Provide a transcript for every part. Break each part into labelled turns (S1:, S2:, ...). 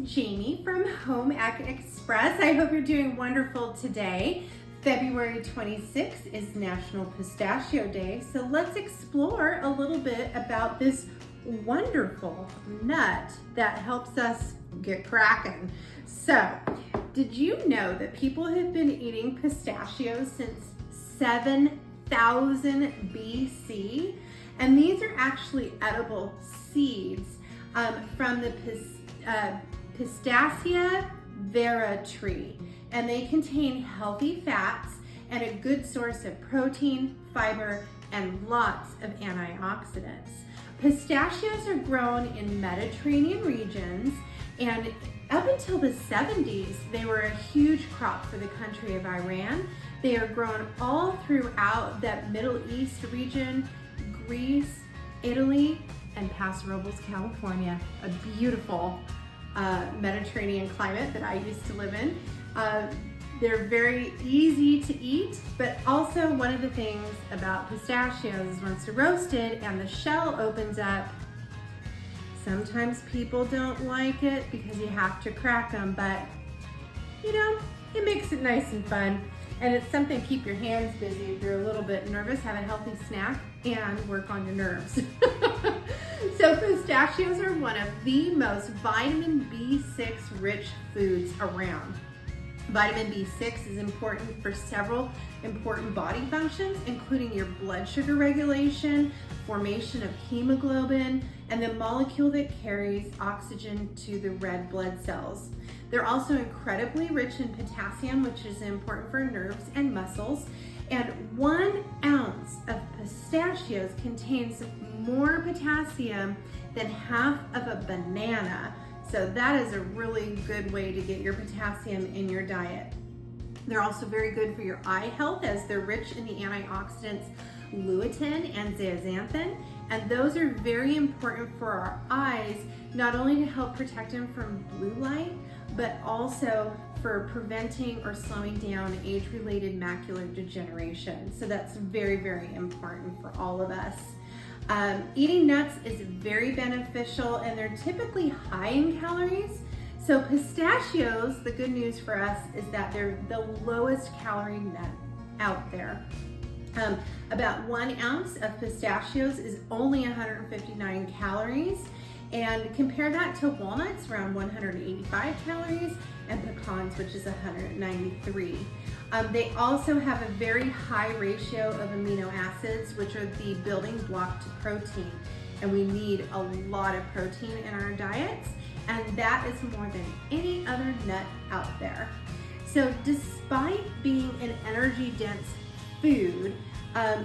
S1: Jaime from Home Ec Express. I hope you're doing wonderful today. February 26th is National Pistachio Day, so let's explore a little bit about this wonderful nut that helps us get cracking. So, did you know that people have been eating pistachios since 7,000 BC? And these are actually edible seeds from the Pistachia vera tree, and they contain healthy fats and a good source of protein, fiber, and lots of antioxidants. Pistachios are grown in Mediterranean regions, and up until the 70s, they were a huge crop for the country of Iran. They are grown all throughout that Middle East region, Greece, Italy, and Paso Robles, California, a beautiful Mediterranean climate that I used to live in. They're very easy to eat, but also one of the things about pistachios is once they're roasted and the shell opens up, sometimes people don't like it because you have to crack them, but you know, it makes it nice and fun. And it's something to keep your hands busy if you're a little bit nervous, have a healthy snack, and work on your nerves. So pistachios are one of the most vitamin B6 rich foods around. Vitamin B6 is important for several important body functions, including your blood sugar regulation, formation of hemoglobin, and the molecule that carries oxygen to the red blood cells. They're also incredibly rich in potassium, which is important for nerves and muscles. And 1 ounce of pistachios contains more potassium than half of a banana. So that is a really good way to get your potassium in your diet. They're also very good for your eye health as they're rich in the antioxidants lutein and zeaxanthin, and those are very important for our eyes, not only to help protect them from blue light, but also for preventing or slowing down age-related macular degeneration. So that's very, very important for all of us. Eating nuts is very beneficial, and they're typically high in calories. So pistachios, the good news for us is that they're the lowest calorie nut out there. About 1 ounce of pistachios is only 159 calories, and compare that to walnuts, around 185 calories, and pecans, which is 193. They also have a very high ratio of amino acids, which are the building block to protein, and we need a lot of protein in our diets, and that is more than any other nut out there. So despite being an energy-dense food,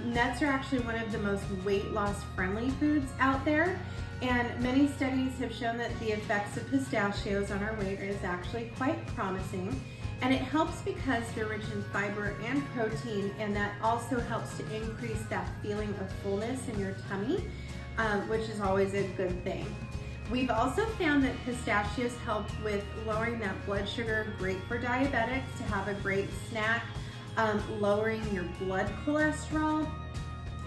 S1: nuts are actually one of the most weight loss friendly foods out there, and many studies have shown that the effects of pistachios on our weight is actually quite promising. And it helps because they're rich in fiber and protein, and that also helps to increase that feeling of fullness in your tummy, which is always a good thing. We've also found that pistachios help with lowering that blood sugar, great for diabetics to have a great snack, lowering your blood cholesterol,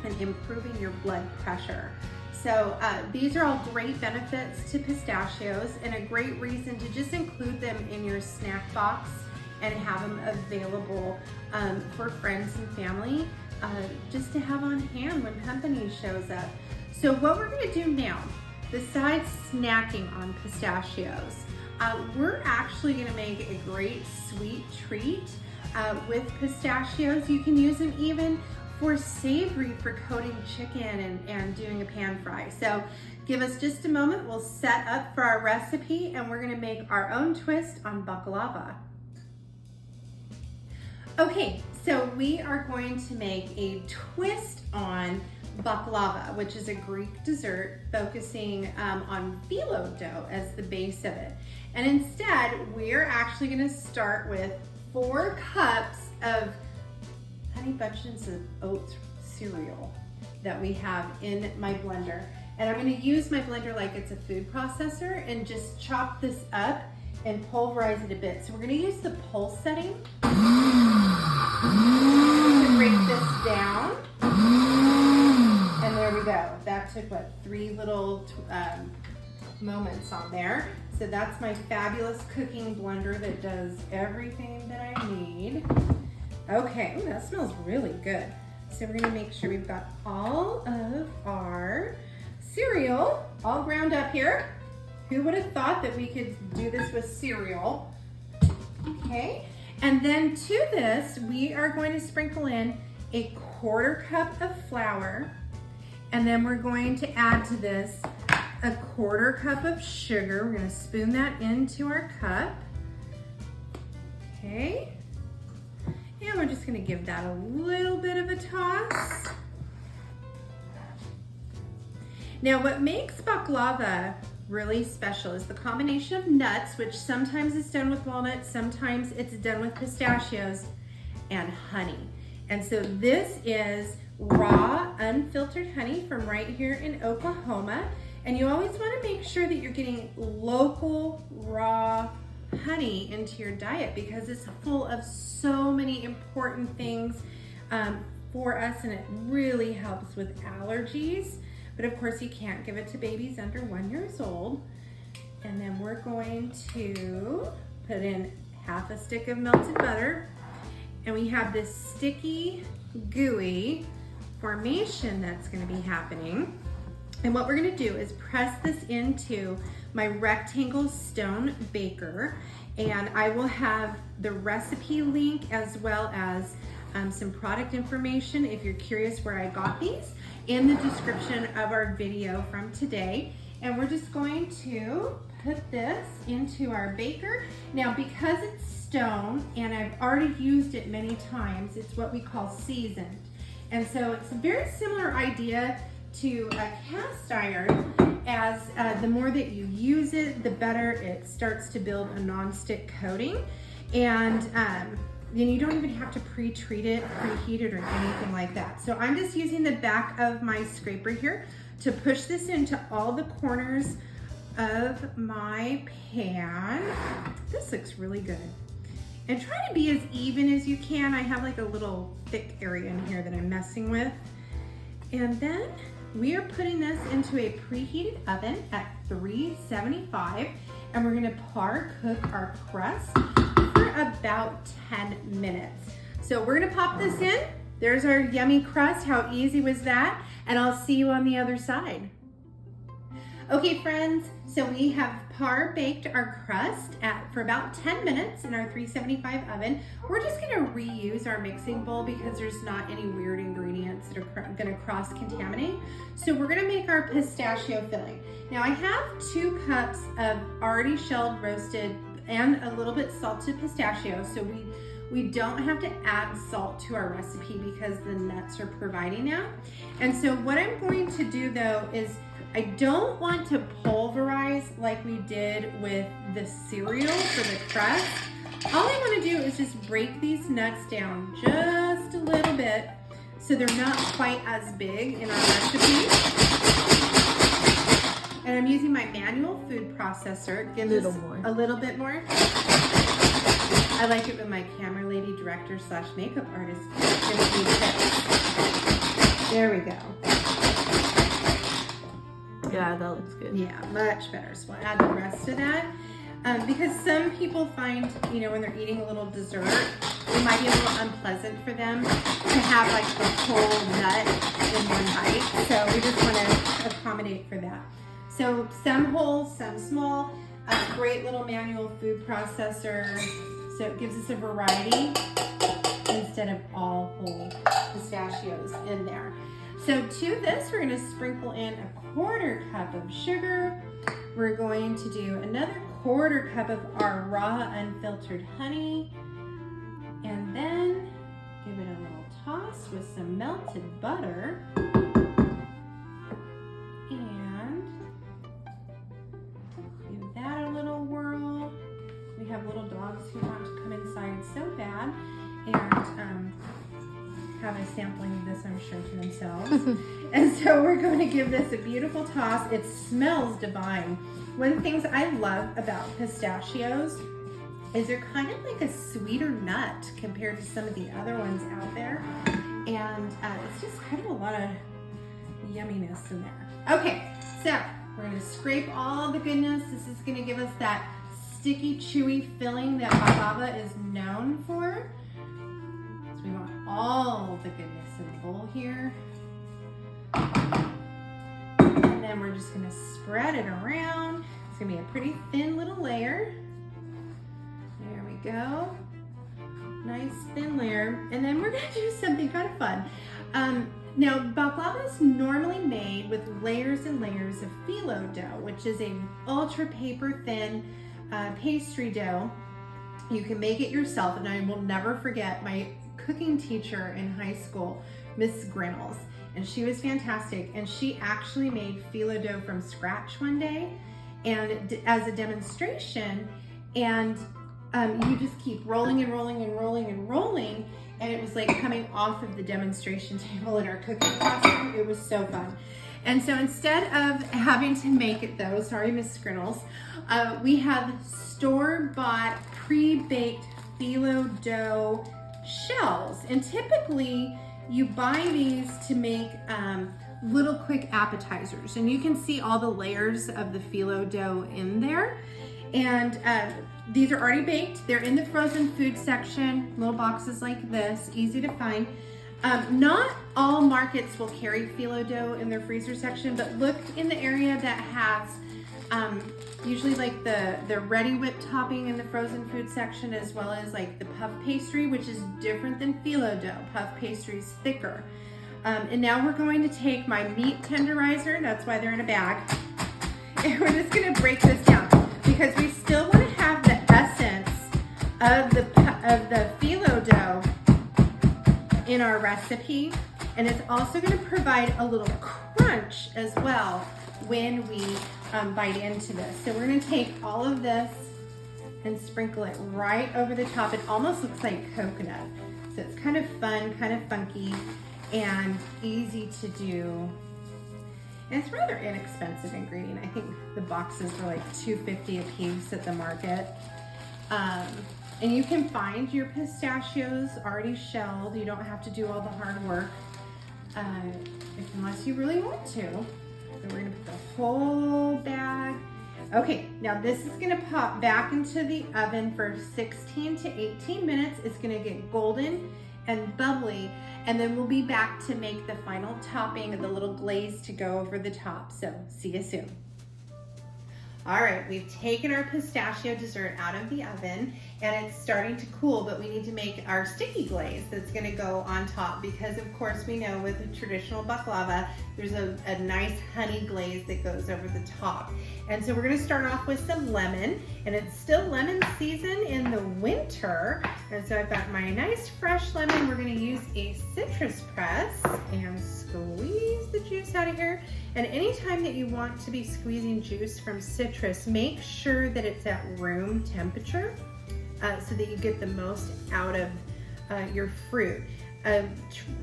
S1: and improving your blood pressure. So these are all great benefits to pistachios, and a great reason to just include them in your snack box and have them available for friends and family, just to have on hand when company shows up. So what we're gonna do now, besides snacking on pistachios, we're actually gonna make a great sweet treat with pistachios. You can use them even for savory, for coating chicken and doing a pan fry. So give us just a moment, we'll set up for our recipe, and we're gonna make our own twist on baklava. Okay, so we are going to make a twist on baklava, which is a Greek dessert focusing on phyllo dough as the base of it. And instead, we're actually gonna start with 4 cups of Honey Bunches of Oats cereal that we have in my blender. And I'm gonna use my blender like it's a food processor and just chop this up and pulverize it a bit. So we're gonna use the pulse setting to break this down. And there we go. That took, what, 3 little moments on there. So that's my fabulous cooking blender that does everything that I need. Okay, ooh, that smells really good. So we're gonna make sure we've got all of our cereal all ground up here. Who would have thought that we could do this with cereal? Okay, and then to this, we are going to sprinkle in a 1/4 cup of flour, and then we're going to add to this a 1/4 cup of sugar. We're gonna spoon that into our cup. Okay, and we're just gonna give that a little bit of a toss. Now, what makes baklava really special is the combination of nuts, which sometimes is done with walnuts, sometimes it's done with pistachios, and honey. And so this is raw, unfiltered honey from right here in Oklahoma. And you always want to make sure that you're getting local, raw honey into your diet because it's full of so many important things for us, and it really helps with allergies. But of course, you can't give it to babies under 1 year old. And then we're going to put in 1/2 stick of melted butter. And we have this sticky, gooey formation that's gonna be happening. And what we're gonna do is press this into my rectangle stone baker. And I will have the recipe link as well as some product information if you're curious where I got these in the description of our video from today. And we're just going to put this into our baker. Now, because it's stone and I've already used it many times, it's what we call seasoned. And so it's a very similar idea to a cast iron, as the more that you use it, the better it starts to build a non-stick coating. And then you don't even have to pre-treat it, preheat it, or anything like that. So I'm just using the back of my scraper here to push this into all the corners of my pan. This looks really good. And try to be as even as you can. I have like a little thick area in here that I'm messing with. And then we are putting this into a preheated oven at 375, and we're gonna par cook our crust for about 10 minutes. So we're gonna pop this in. There's our yummy crust. How easy was that? And I'll see you on the other side. Okay, friends, so we have par baked our crust for about 10 minutes in our 375 oven. We're just gonna reuse our mixing bowl because there's not any weird ingredients that are gonna cross-contaminate. So we're gonna make our pistachio filling. Now I have 2 cups of already shelled, roasted, and a little bit salted pistachio. So we don't have to add salt to our recipe because the nuts are providing that. And so what I'm going to do though is I don't want to pulverize like we did with the cereal for the crust. All I want to do is just break these nuts down just a little bit so they're not quite as big in our recipe. And I'm using my manual food processor. It gives us a little bit more. I like it when my camera lady, director / makeup artist gives me tips. There we go.
S2: Yeah, that looks good.
S1: Yeah, much better. So we'll add the rest of that. Because some people find, you know, when they're eating a little dessert, it might be a little unpleasant for them to have like the whole nut in one bite. So we just want to accommodate for that. So some whole, some small, great little manual food processor. So it gives us a variety instead of all whole pistachios in there. So to this, we're gonna sprinkle in a 1/4 cup of sugar. We're going to do another 1/4 cup of our raw unfiltered honey. And then give it a little toss with some melted butter. And give that a little whirl. We have little dogs who want to come inside so bad and have a sampling of this, I'm sure, to themselves. And so we're going to give this a beautiful toss. It smells divine. One of the things I love about pistachios is they're kind of like a sweeter nut compared to some of the other ones out there. And it's just kind of a lot of yumminess in there. Okay, so We're gonna scrape all the goodness. This is gonna give us that sticky, chewy filling that baklava is known for. So we want all the goodness in the bowl here. And then we're just gonna spread it around. It's gonna be a pretty thin little layer. There we go. Nice thin layer. And then we're gonna do something kind of fun. Now, baklava is normally made with layers and layers of phyllo dough, which is a ultra paper thin pastry dough. You can make it yourself, and I will never forget my cooking teacher in high school, Miss Grinnells, and she was fantastic. And she actually made phyllo dough from scratch one day, and as a demonstration, and you just keep rolling and rolling and rolling and rolling. And it was like coming off of the demonstration table in our cooking classroom. It was so fun. And so instead of having to make it though, sorry, Miss Grinnells, we have store-bought pre-baked phyllo dough shells. And typically you buy these to make little quick appetizers. And you can see all the layers of the phyllo dough in there. And these are already baked. They're in the frozen food section, little boxes like this, easy to find. Not all markets will carry phyllo dough in their freezer section, but look in the area that has usually like the ready whipped topping in the frozen food section, as well as like the puff pastry, which is different than phyllo dough. Puff pastry is thicker. And now we're going to take my meat tenderizer, that's why they're in a bag, and we're just gonna break this down because we still want to have the essence of the phyllo dough in our recipe, and it's also going to provide a little crunch as well when we bite into this. So we're going to take all of this and sprinkle it right over the top. It almost looks like coconut, so it's kind of fun, kind of funky, and easy to do. And it's rather inexpensive ingredient. I think the boxes are like $2.50 a piece at the market. And you can find your pistachios already shelled. You don't have to do all the hard work unless you really want to. So we're gonna put the whole bag. Okay, now this is gonna pop back into the oven for 16 to 18 minutes. It's gonna get golden and bubbly, and then we'll be back to make the final topping of the little glaze to go over the top. So see you soon. All right, we've taken our pistachio dessert out of the oven and it's starting to cool, but we need to make our sticky glaze that's gonna go on top because of course we know with a traditional baklava, there's a nice honey glaze that goes over the top. And so we're gonna start off with some lemon, and it's still lemon season in the winter. And so I've got my nice fresh lemon. We're gonna use a citrus press and squeeze the juice out of here. And anytime that you want to be squeezing juice from citrus, make sure that it's at room temperature so that you get the most out of your fruit.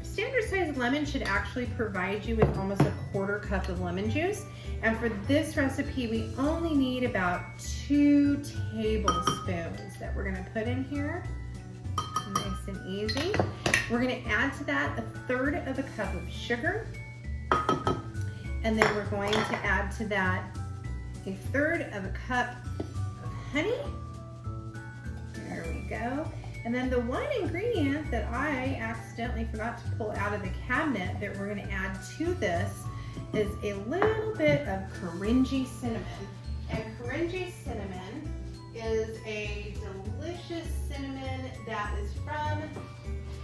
S1: Standard size lemon should actually provide you with almost a 1/4 cup of lemon juice. And for this recipe, we only need about 2 tablespoons that we're gonna put in here. Nice and easy. We're gonna add to that 1/3 of a cup of sugar. And then we're going to add to that 1/3 of a cup of honey. There we go. And then the one ingredient that I accidentally forgot to pull out of the cabinet that we're gonna add to this is a little bit of Korinji cinnamon. And Korinji cinnamon is a delicious cinnamon that is from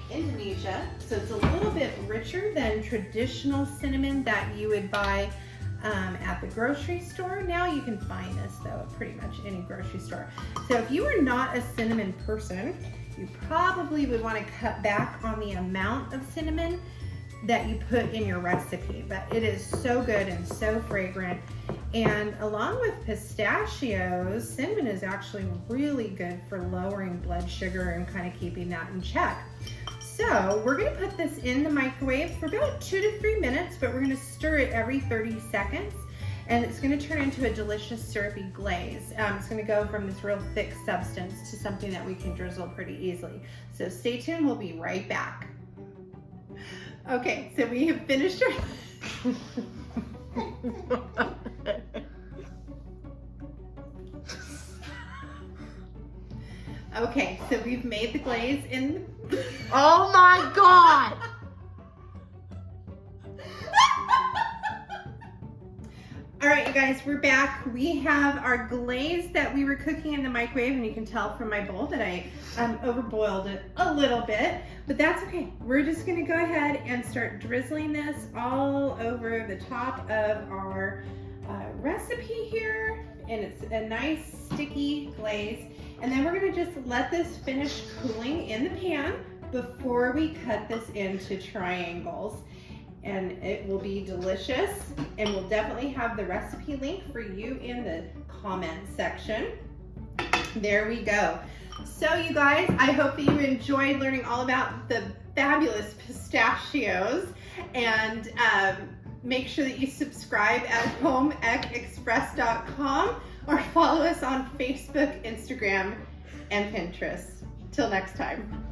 S1: Indonesia. So it's a little bit richer than traditional cinnamon that you would buy at the grocery store. Now you can find this though at pretty much any grocery store. So if you are not a cinnamon person, you probably would want to cut back on the amount of cinnamon that you put in your recipe, but it is so good and so fragrant. And along with pistachios, cinnamon is actually really good for lowering blood sugar and kind of keeping that in check. So we're gonna put this in the microwave for about 2 to 3 minutes, but we're gonna stir it every 30 seconds. And it's gonna turn into a delicious syrupy glaze. It's gonna go from this real thick substance to something that we can drizzle pretty easily. So stay tuned, we'll be right back. Okay, so we have finished our... made the glaze in.
S2: Oh my God.
S1: All right, you guys, we're back. We have our glaze that we were cooking in the microwave, and you can tell from my bowl that I overboiled it a little bit, but that's okay. We're just gonna go ahead and start drizzling this all over the top of our recipe here, and it's a nice sticky glaze. And then we're gonna just let this finish cooling in the pan before we cut this into triangles. And it will be delicious, and we'll definitely have the recipe link for you in the comment section. There we go. So you guys, I hope that you enjoyed learning all about the fabulous pistachios, and make sure that you subscribe at homeecexpress.com or follow us on Facebook, Instagram, and Pinterest. Till next time.